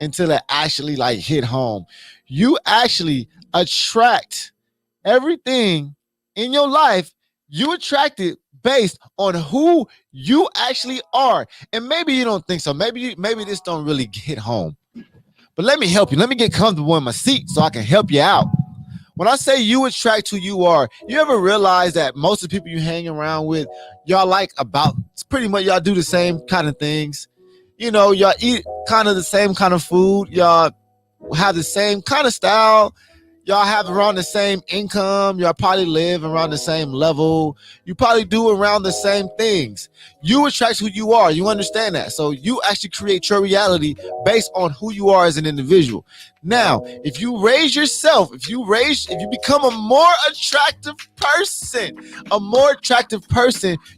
until it actually like hit home. You actually attract everything in your life. You attract it based on who you actually are. And maybe you don't think so. Maybe this don't really hit home. But let me help you. Let me get comfortable in my seat so I can help you out. When I say you attract who you are, you ever realize that most of the people you hang around with, y'all like about pretty much y'all do the same kind of things. You know, y'all eat kind of the same kind of food. Y'all have the same kind of style. Y'all have around the same income. Y'all probably live around the same level. You probably do around the same things. You attract who you are. You understand that? So you actually create your reality based on who you are as an individual. Now, if you raise yourself, if you become a more attractive person,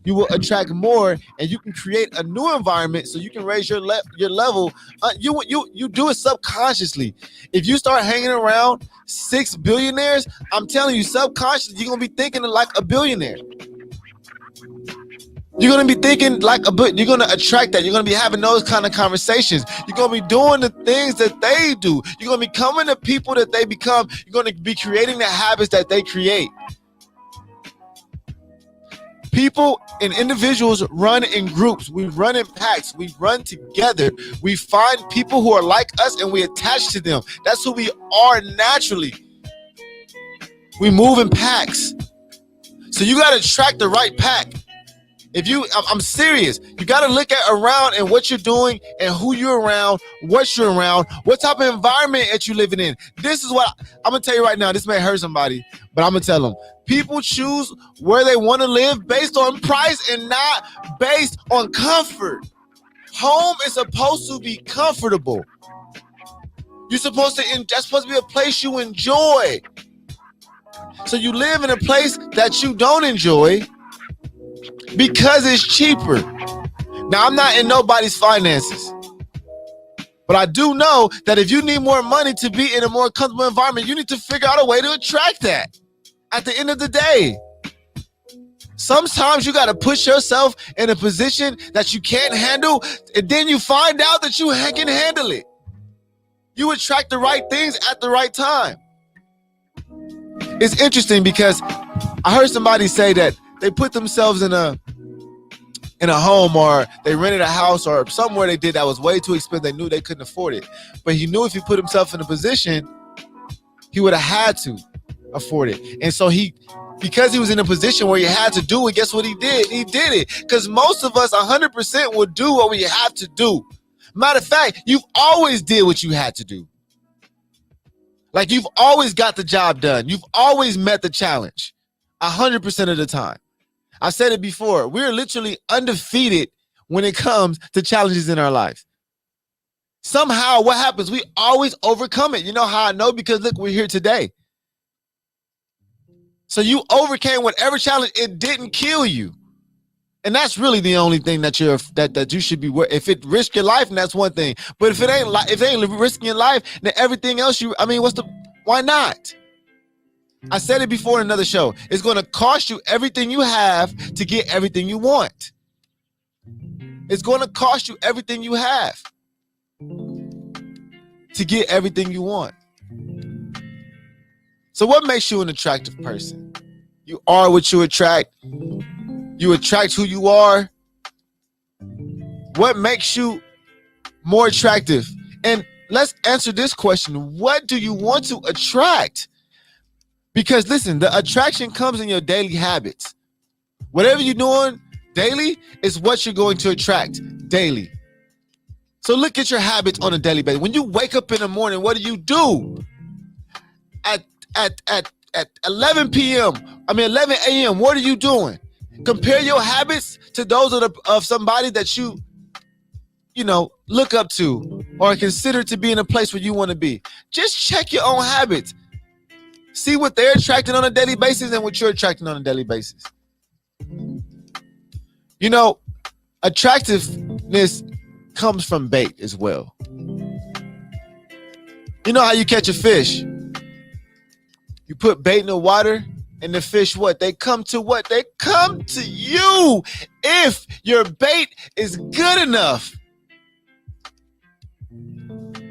you will attract more, and you can create a new environment so you can raise your level. You do it subconsciously. If you start hanging around 6 billionaires, I'm telling you, subconsciously, you're gonna be thinking like a billionaire. You're going to be thinking like you're going to attract that. You're going to be having those kind of conversations. You're going to be doing the things that they do. You're going to be becoming the people that they become. You're going to be creating the habits that they create. People and individuals run in groups. We run in packs. We run together. We find people who are like us and we attach to them. That's who we are naturally. We move in packs. So you got to attract the right pack. I'm serious. You got to look at around and what you're doing and who you're around, what you're around, what type of environment that you're living in. This is what I'm going to tell you right now. This may hurt somebody, but I'm going to tell them. People choose where they want to live based on price and not based on comfort. Home is supposed to be comfortable. That's supposed to be a place you enjoy. So you live in a place that you don't enjoy because it's cheaper. Now, I'm not in nobody's finances, but I do know that if you need more money to be in a more comfortable environment, you need to figure out a way to attract that at the end of the day. Sometimes you got to push yourself in a position that you can't handle, and then you find out that you can handle it. You attract the right things at the right time. It's interesting because I heard somebody say that they put themselves in a home, or they rented a house, or somewhere they did that was way too expensive. They knew they couldn't afford it. But he knew if he put himself in a position, he would have had to afford it. And so because he was in a position where he had to do it, guess what he did? He did it. Because most of us 100% will do what we have to do. Matter of fact, you've always did what you had to do. Like, you've always got the job done. You've always met the challenge 100% of the time. I've said it before. We're literally undefeated when it comes to challenges in our lives. Somehow, what happens? We always overcome it. You know how I know? Because look, we're here today. So you overcame whatever challenge. It didn't kill you. And that's really the only thing that you should be worried. If it risks your life, and that's one thing. But if it ain't risking your life, then everything else why not? I said it before in another show. It's going to cost you everything you have to get everything you want. It's going to cost you everything you have to get everything you want. So what makes you an attractive person? You are what you attract. You attract who you are. What makes you more attractive? And let's answer this question. What do you want to attract? Because listen, the attraction comes in your daily habits. Whatever you're doing daily is what you're going to attract daily. So look at your habits on a daily basis. When you wake up in the morning, what do? At 11 a.m., what are you doing? Compare your habits to those of somebody that you look up to or consider to be in a place where you want to be. Just check your own habits. See what they're attracting on a daily basis and what you're attracting on a daily basis. You know, attractiveness comes from bait as well. You know how you catch a fish? You put bait in the water and the fish, what? They come to what? They come to you if your bait is good enough.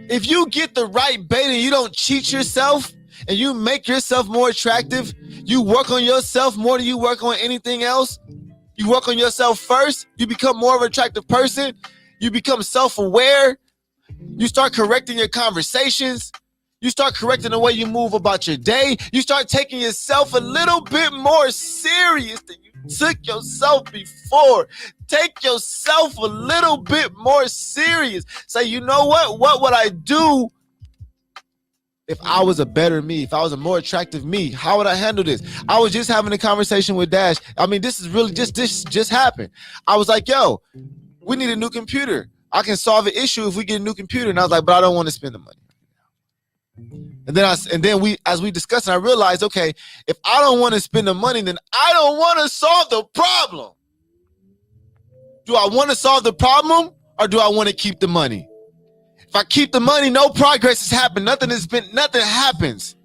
If you get the right bait and you don't cheat yourself and you make yourself more attractive, you work on yourself more than you work on anything else. You work on yourself first, you become more of an attractive person. You become self-aware. You start correcting your conversations. You start correcting the way you move about your day. You start taking yourself a little bit more serious than you took yourself before. Take yourself a little bit more serious. Say, you know what? What would I do if I was a better me, if I was a more attractive me? How would I handle this? I was just having a conversation with Dash. I mean, this just happened. I was like, yo, we need a new computer. I can solve an issue if we get a new computer. And I was like, but I don't want to spend the money. And then as we discussed, I realized, okay, if I don't want to spend the money, then I don't want to solve the problem. Do I want to solve the problem or do I want to keep the money? If I keep the money, no progress has happened. Nothing happens.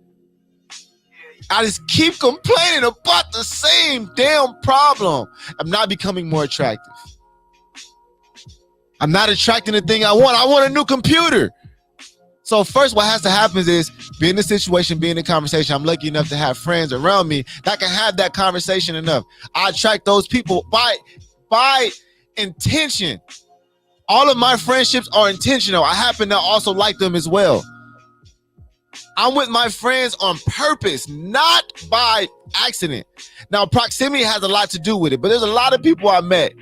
I just keep complaining about the same damn problem. I'm not becoming more attractive. I'm not attracting the thing I want. I want a new computer. So first, what has to happen is be in the situation, be in the conversation. I'm lucky enough to have friends around me that can have that conversation enough. I attract those people by intention. All of my friendships are intentional. I happen to also like them as well. I'm with my friends on purpose, not by accident. Now, proximity has a lot to do with it, but there's a lot of people I met.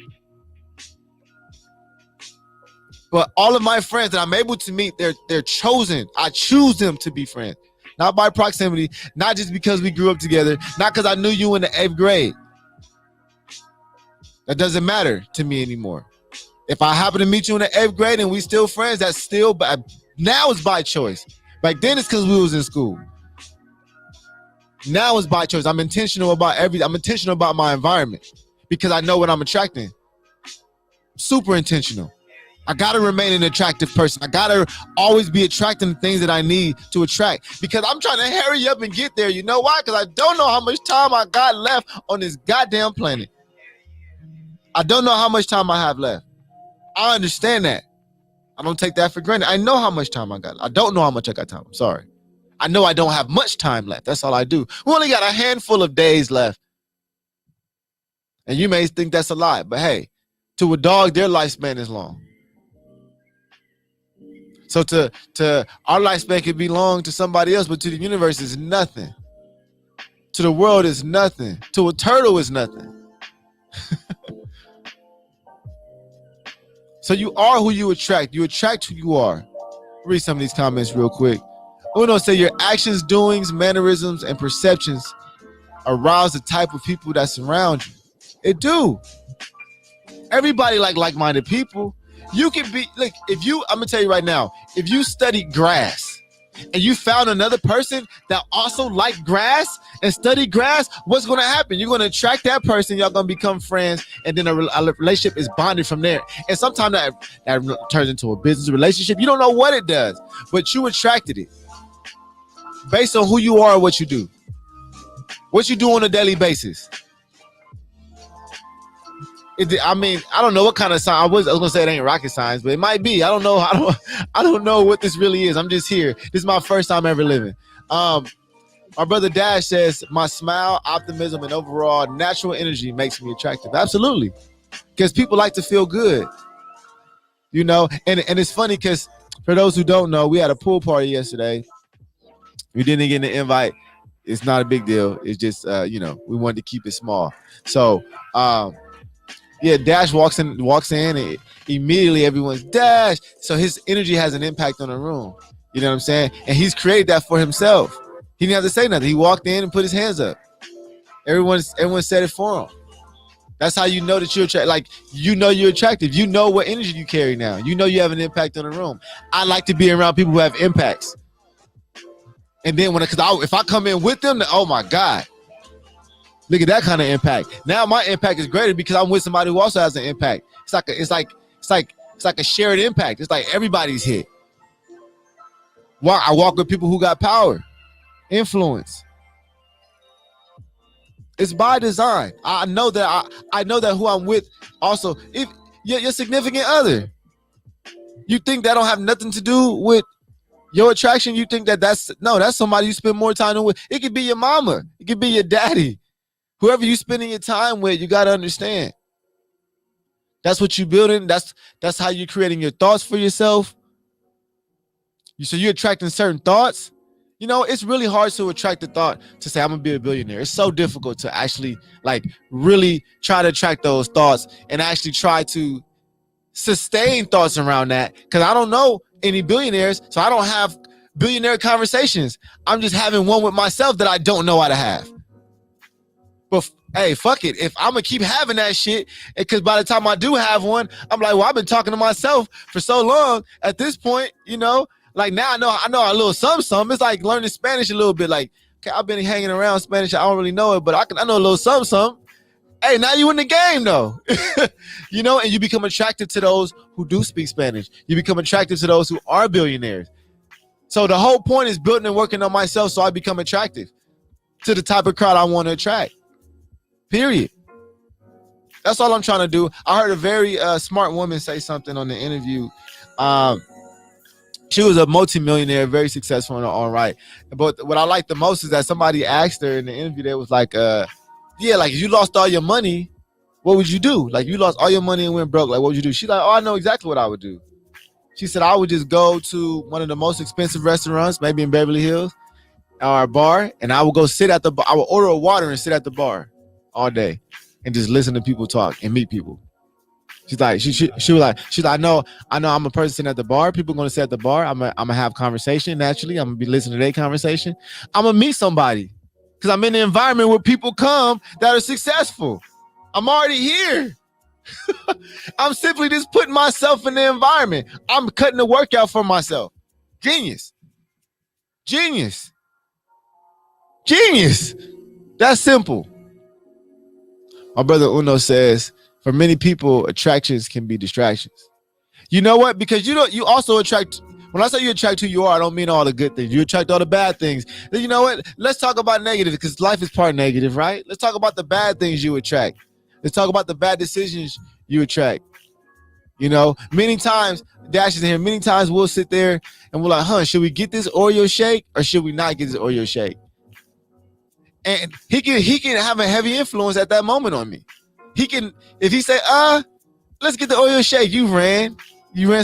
But all of my friends that I'm able to meet, they're chosen. I choose them to be friends. Not by proximity, not just because we grew up together, not because I knew you in the 8th grade. That doesn't matter to me anymore. If I happen to meet you in the 8th grade and we still friends, that's still now it's by choice. Back then it's because we was in school. Now it's by choice. I'm intentional about I'm intentional about my environment because I know what I'm attracting. Super intentional. I gotta remain an attractive person. I gotta always be attracting the things that I need to attract because I'm trying to hurry up and get there. You know why? Because I don't know how much time I got left on this goddamn planet. I don't know how much time I have left. I understand that. I don't take that for granted. I know how much time I got. I don't know how much I got time. I'm sorry. I know I don't have much time left. That's all I do. We only got a handful of days left. And you may think that's a lot, but hey, to a dog, their lifespan is long. So to our lifespan could be long to somebody else, but to the universe is nothing. To the world is nothing. To a turtle is nothing. So you are who you attract. You attract who you are. Read some of these comments real quick. Uno say your actions, doings, mannerisms, and perceptions arouse the type of people that surround you. It do. Everybody like-minded people. You can be, look, I'm gonna tell you right now, if you study grass and you found another person that also liked grass and studied grass, what's gonna happen? You're gonna attract that person, y'all gonna become friends, and then a relationship is bonded from there. And sometimes that turns into a business relationship. You don't know what it does, but you attracted it based on who you are and what you do. What you do on a daily basis. I don't know what kind of sign. I was gonna say it ain't rocket science, but it might be. I don't know. I don't know what this really is. I'm just here. This is my first time ever living. My brother Dash says my smile, optimism, and overall natural energy makes me attractive. Absolutely, because people like to feel good. You know, and it's funny because for those who don't know, we had a pool party yesterday. We didn't get an invite. It's not a big deal. It's just we wanted to keep it small. So. Yeah, Dash walks in, and immediately everyone's Dash. So his energy has an impact on the room. You know what I'm saying? And he's created that for himself. He didn't have to say nothing. He walked in and put his hands up. Everyone said it for him. That's how you know that you're attractive. Like, you know you're attractive. You know what energy you carry now. You know you have an impact on the room. I like to be around people who have impacts. And then if I come in with them, oh my God. Look at that kind of impact. Now my impact is greater because I'm with somebody who also has an impact. It's like a shared impact. It's like everybody's hit. I walk with people who got power, influence. It's by design. I know that who I'm with also. If your significant other, you think that don't have nothing to do with Your attraction, you think that's somebody you spend more time with. It could be your mama. It could be your daddy. Whoever you spending your time with, you got to understand. That's what you building. That's how you're creating your thoughts for yourself. So you're attracting certain thoughts. You know, it's really hard to attract the thought to say, I'm going to be a billionaire. It's so difficult to actually like really try to attract those thoughts and actually try to sustain thoughts around that. Because I don't know any billionaires, so I don't have billionaire conversations. I'm just having one with myself that I don't know how to have. But hey, fuck it. If I'm going to keep having that shit, because by the time I do have one, I'm like, well, I've been talking to myself for so long at this point, you know. Like now I know a little something. It's like learning Spanish a little bit. Like, okay, I've been hanging around Spanish. I don't really know it, but I know a little something. Hey, now you in the game though. You know, and you become attracted to those who do speak Spanish. You become attracted to those who are billionaires. So the whole point is building and working on myself so I become attractive to the type of crowd I want to attract. Period. That's all I'm trying to do. I heard a very smart woman say something on the interview. She was a multimillionaire, very successful in her own right. But what I like the most is that somebody asked her in the interview, they was like, yeah, like if you lost all your money, what would you do? Like you lost all your money and went broke, like what would you do? She's like, oh, I know exactly what I would do. She said, I would just go to one of the most expensive restaurants, maybe in Beverly Hills, or a bar, and I would go sit at the bar. I would order a water and sit at the bar all day and just listen to people talk and meet people. She's like, she was like, I know I'm a person sitting at the bar. People are gonna sit at the bar. I'm gonna have conversation naturally. I'm gonna be listening to their conversation. I'm gonna meet somebody because I'm in the environment where people come that are successful. I'm already here. I'm simply just putting myself in the environment. I'm cutting the workout for myself. Genius. That's simple. My brother Uno says, for many people, attractions can be distractions. You know what? Because you also attract. When I say you attract who you are, I don't mean all the good things. You attract all the bad things. Then you know what? Let's talk about negative because life is part negative, right? Let's talk about the bad things you attract. Let's talk about the bad decisions you attract. You know, many times, Dash is in here, many times we'll sit there and we're like, should we get this Oreo shake or should we not get this Oreo shake? And he can have a heavy influence at that moment on me. He can, if he say, let's get the Oreo shake. You ran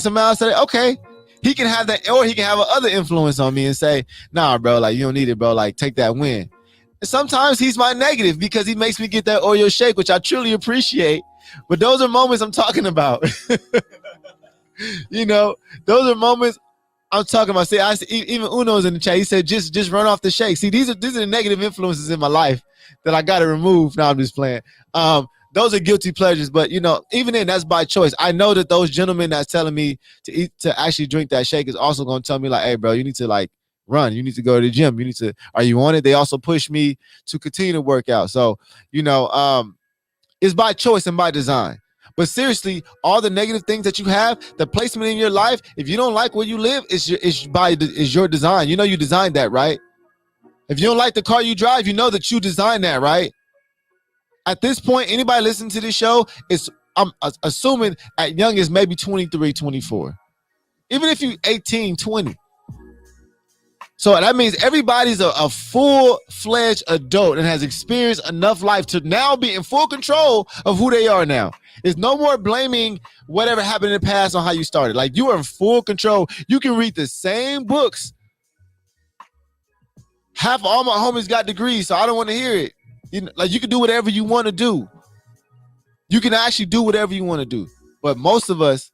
some miles today. Okay. He can have that, or he can have other influence on me and say, nah, bro, like you don't need it, bro. Like take that win. And sometimes he's my negative because he makes me get that Oreo shake, which I truly appreciate. But those are moments I'm talking about. You know, those are moments I'm talking about. See, even Uno's in the chat. He said, just run off the shake. See, these are the negative influences in my life that I got to remove. Now I'm just playing. Those are guilty pleasures, but you know, even then, that's by choice. I know that those gentlemen that's telling me to actually drink that shake is also going to tell me like, hey, bro, you need to like run. You need to go to the gym. Are you on it? They also push me to continue to work out. So, you know, it's by choice and by design. But seriously, all the negative things that you have, the placement in your life, if you don't like where you live, it's your design. You know, you designed that, right? If you don't like the car you drive, you know that you designed that, right? At this point, anybody listening to this show I'm assuming at youngest maybe 23, 24. Even if you 18, 20. So that means everybody's a full-fledged adult and has experienced enough life to now be in full control of who they are now. There's no more blaming whatever happened in the past on how you started. Like you are in full control. You can read the same books. Half of all my homies got degrees, so I don't want to hear it. You can do whatever you want to do. You can actually do whatever you want to do. But most of us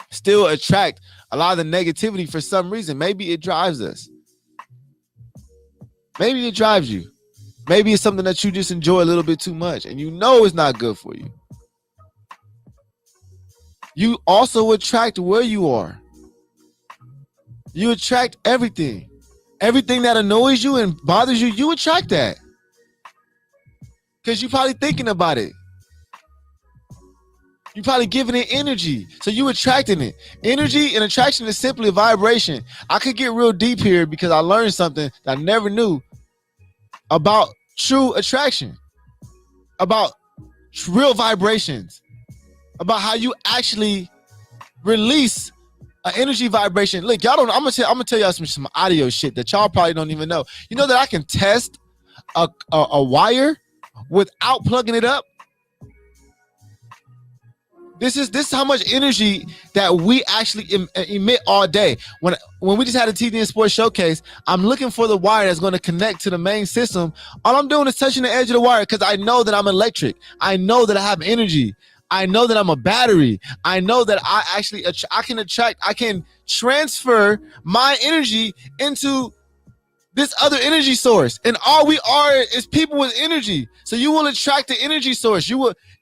still attract a lot of the negativity for some reason. Maybe it drives us. Maybe it drives you. Maybe it's something that you just enjoy a little bit too much and you know it's not good for you. You also attract where you are. You attract everything. Everything that annoys you and bothers you, you attract that. Because you're probably thinking about it. You're probably giving it energy. So you attracting it. Energy and attraction is simply a vibration. I could get real deep here because I learned something that I never knew about true attraction. About real vibrations. About how you actually release An energy vibration. Look, y'all don't. I'm gonna tell y'all some audio shit that y'all probably don't even know. You know that I can test a wire without plugging it up. This is how much energy that we actually emit all day. When we just had a TDN Sports Showcase, I'm looking for the wire that's going to connect to the main system. All I'm doing is touching the edge of the wire because I know that I'm electric. I know that I have energy. I know that I'm a battery. I know that I can transfer my energy into this other energy source, and all we are is people with energy. So you will attract the energy source.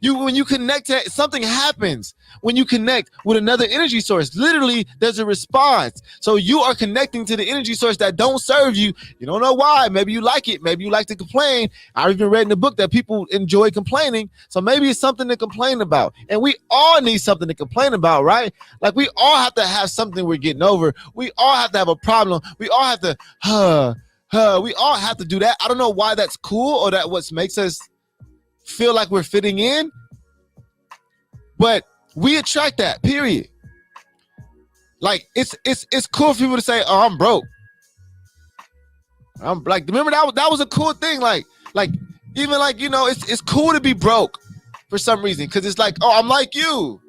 When you connect to it, something happens. When you connect with another energy source, literally there's a response. So you are connecting to the energy source that don't serve you. You don't know why. Maybe you like it. Maybe you like to complain. I've even read in the book that people enjoy complaining. So maybe it's something to complain about. And we all need something to complain about, right? Like we all have to have something we're getting over. We all have to have a problem. We all have to, we all have to do that. I don't know why that's cool or that what makes us feel like we're fitting in, but we attract that, period. Like it's cool for people to say, oh, I'm broke. I'm like, remember that was a cool thing. Like even like, you know, it's cool to be broke for some reason. Cause it's like, oh, I'm like you.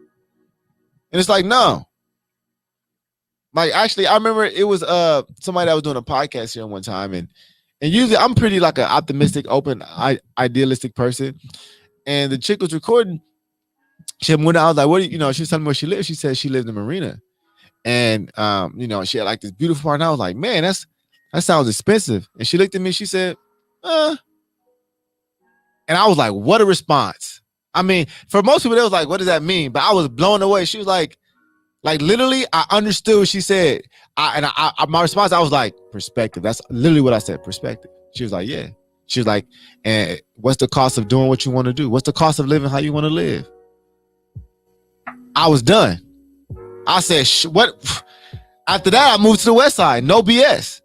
And it's like, no. Like actually, I remember it was somebody that was doing a podcast here one time, and usually I'm pretty like an optimistic, open, idealistic person. And the chick was recording. She went out. I was like, "What? She was telling me where she lived. She said she lived in Marina, and she had like this beautiful part. And I was like, man, that sounds expensive. And she looked at me. She said, And I was like, what a response. I mean, for most people, they was like, what does that mean? But I was blown away. She was like literally, I understood what she said. My response, I was like, perspective. That's literally what I said, perspective. She was like, yeah. She was like, and what's the cost of doing what you want to do? What's the cost of living how you want to live? I was done. I said, what? After that, I moved to the West Side. No BS.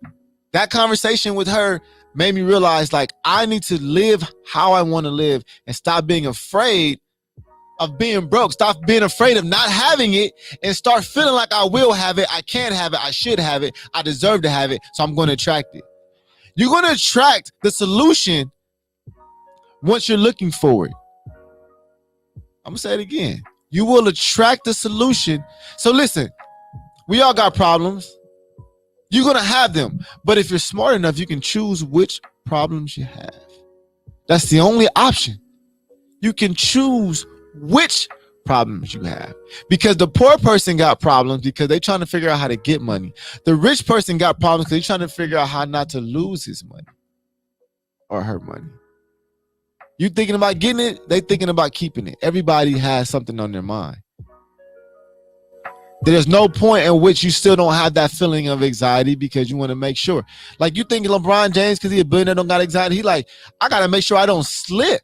That conversation with her made me realize, like, I need to live how I want to live and stop being afraid of being broke. Stop being afraid of not having it and start feeling like I will have it. I can have it. I should have it. I deserve to have it. So I'm going to attract it. You're going to attract the solution once you're looking for it. I'm going to say it again. You will attract the solution. So listen, we all got problems. You're going to have them. But if you're smart enough, you can choose which problems you have. That's the only option. You can choose which problems you have, because the poor person got problems because they're trying to figure out how to get money. The rich person got problems because they're trying to figure out how not to lose his money or her money. You thinking about getting it, they thinking about keeping it. Everybody has something on their mind. There's no point in which you still don't have that feeling of anxiety because you want to make sure. Like you think LeBron James, because he's a billionaire, don't got anxiety. He like, I got to make sure I don't slip.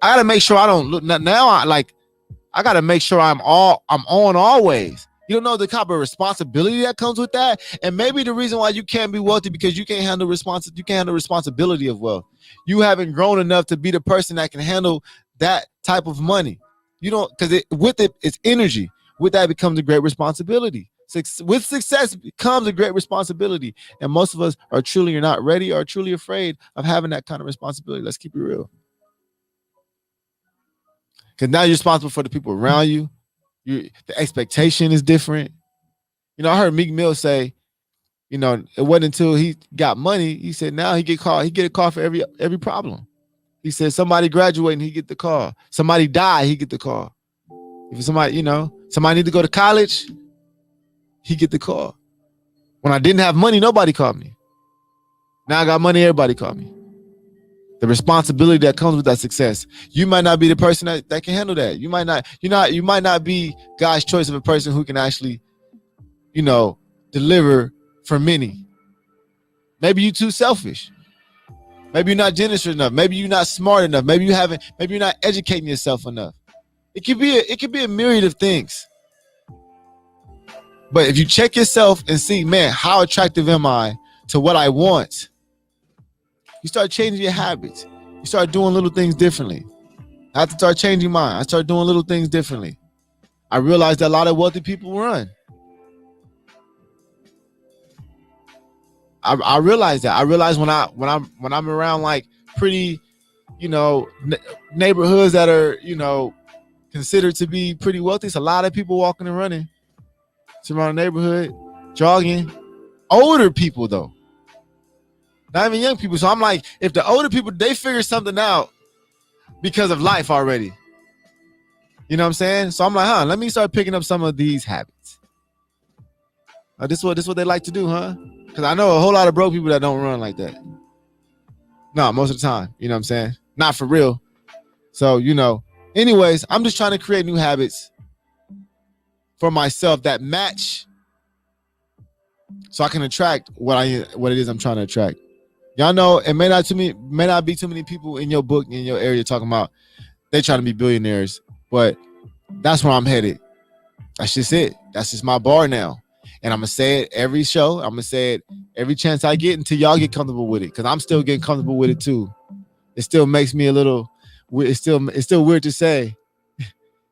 I gotta make sure I don't look now. I gotta make sure I'm on always. You don't know the type of responsibility that comes with that. And maybe the reason why you can't be wealthy because you can't handle responsibility of wealth. You haven't grown enough to be the person that can handle that type of money. You don't, because with it, it's energy. With that becomes a great responsibility. With success becomes a great responsibility. And most of us are truly or not ready or truly afraid of having that kind of responsibility. Let's keep it real. Because now you're responsible for the people around you. The expectation is different. I heard Meek Mill say, it wasn't until he got money, he said now he get a call for every problem. He said somebody graduating, he get the call. Somebody die, he get the call. If somebody, somebody need to go to college, he get the call. When I didn't have money, nobody called me. Now I got money, everybody called me. The responsibility that comes with that success. You might not be the person that can handle that. You might not be God's choice of a person who can actually, deliver for many. Maybe you're too selfish. Maybe you're not generous enough. Maybe you're not smart enough. Maybe you're not educating yourself enough. It could be a myriad of things. But if you check yourself and see, man, how attractive am I to what I want? You start changing your habits. You start doing little things differently. I have to start changing mine. I start doing little things differently. I realized that a lot of wealthy people run. I realized that. I realized when I'm around like pretty, neighborhoods that are, considered to be pretty wealthy. It's a lot of people walking and running around the neighborhood, jogging. Older people though, not even young people. So I'm like, if the older people, they figure something out because of life already. You know what I'm saying? So I'm like, let me start picking up some of these habits. This is what they like to do, huh? Because I know a whole lot of broke people that don't run like that. No, most of the time. You know what I'm saying? Not for real. So, anyways, I'm just trying to create new habits for myself that match so I can attract what it is I'm trying to attract. Y'all know it may not be too many people in your book, in your area, talking about they trying to be billionaires, but that's where I'm headed. That's just it. That's just my bar now. And I'm going to say it every show. I'm going to say it every chance I get until y'all get comfortable with it, because I'm still getting comfortable with it too. It still makes me a little, it's still weird to say.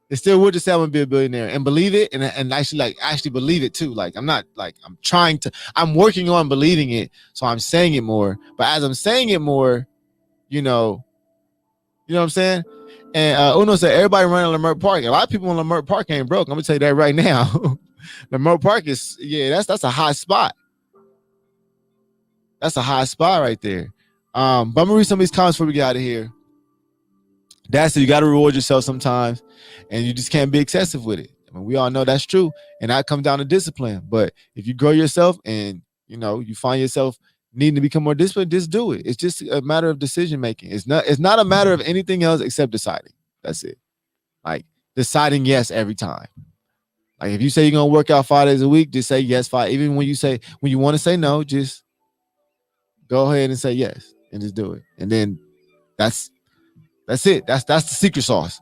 It's still weird to say I'm going to be a billionaire and believe it, and actually believe it too. Like, I'm working on believing it, so I'm saying it more. But as I'm saying it more, you know what I'm saying? And Uno said, everybody running Leimert Park. A lot of people in Leimert Park ain't broke. I'm going to tell you that right now. Leimert Park is, that's a hot spot. That's a hot spot right there. But I'm going to read some of these comments before we get out of here. Dad said you got to reward yourself sometimes, and you just can't be excessive with it. I mean, we all know that's true, and that comes down to discipline. But if you grow yourself and, you find yourself needing to become more disciplined, just do it. It's just a matter of decision making. It's not a matter of anything else except deciding. That's it. Like, deciding yes every time. Like, if you say you're going to work out 5 days a week, just say yes 5. Even when you want to say no, just go ahead and say yes and just do it. And then that's it. That's the secret sauce.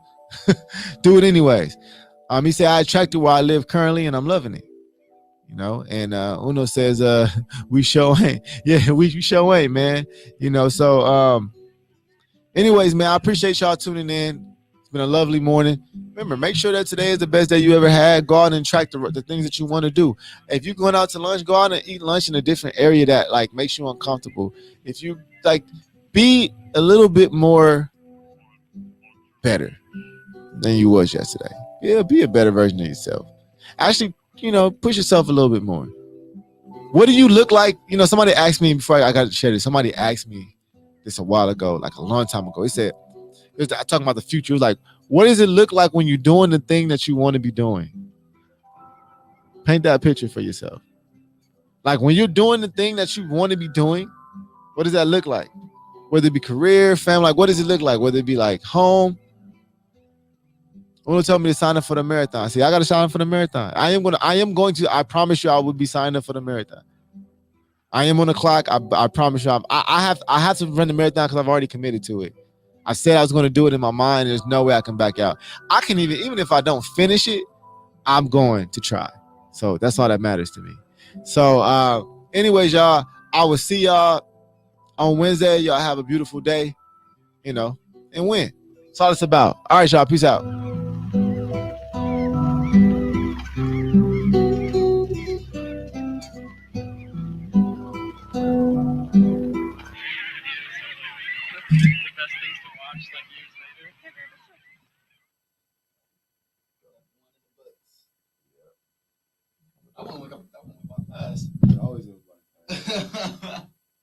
Do it anyways. He said, I attracted where I live currently and I'm loving it. And Uno says, we sure ain't. Yeah, we sure ain't, man. So anyways, man, I appreciate y'all tuning in. It's been a lovely morning. Remember, make sure that today is the best day you ever had. Go out and track the things that you want to do. If you're going out to lunch, go out and eat lunch in a different area that makes you uncomfortable. If you be a little bit more better than you was yesterday. Yeah, be a better version of yourself. Actually, push yourself a little bit more. What do you look like? Somebody asked me before I got to share this. Somebody asked me this a while ago, like a long time ago. He said, I talking about the future. It was like, what does it look like when you're doing the thing that you want to be doing? Paint that picture for yourself. Like, when you're doing the thing that you want to be doing, what does that look like? Whether it be career, family, what does it look like? Whether it be home. Uno told me to sign up for the marathon. See, I got to sign up for the marathon. I am going to, I promise you I will be signing up for the marathon. I am on the clock. I promise you I have to run the marathon because I've already committed to it. I said I was going to do it in my mind. There's no way I can back out. I can even if I don't finish it, I'm going to try. So that's all that matters to me. So anyways, y'all, I will see y'all on Wednesday. Y'all have a beautiful day, and win. That's all it's about. All right, y'all. Peace out.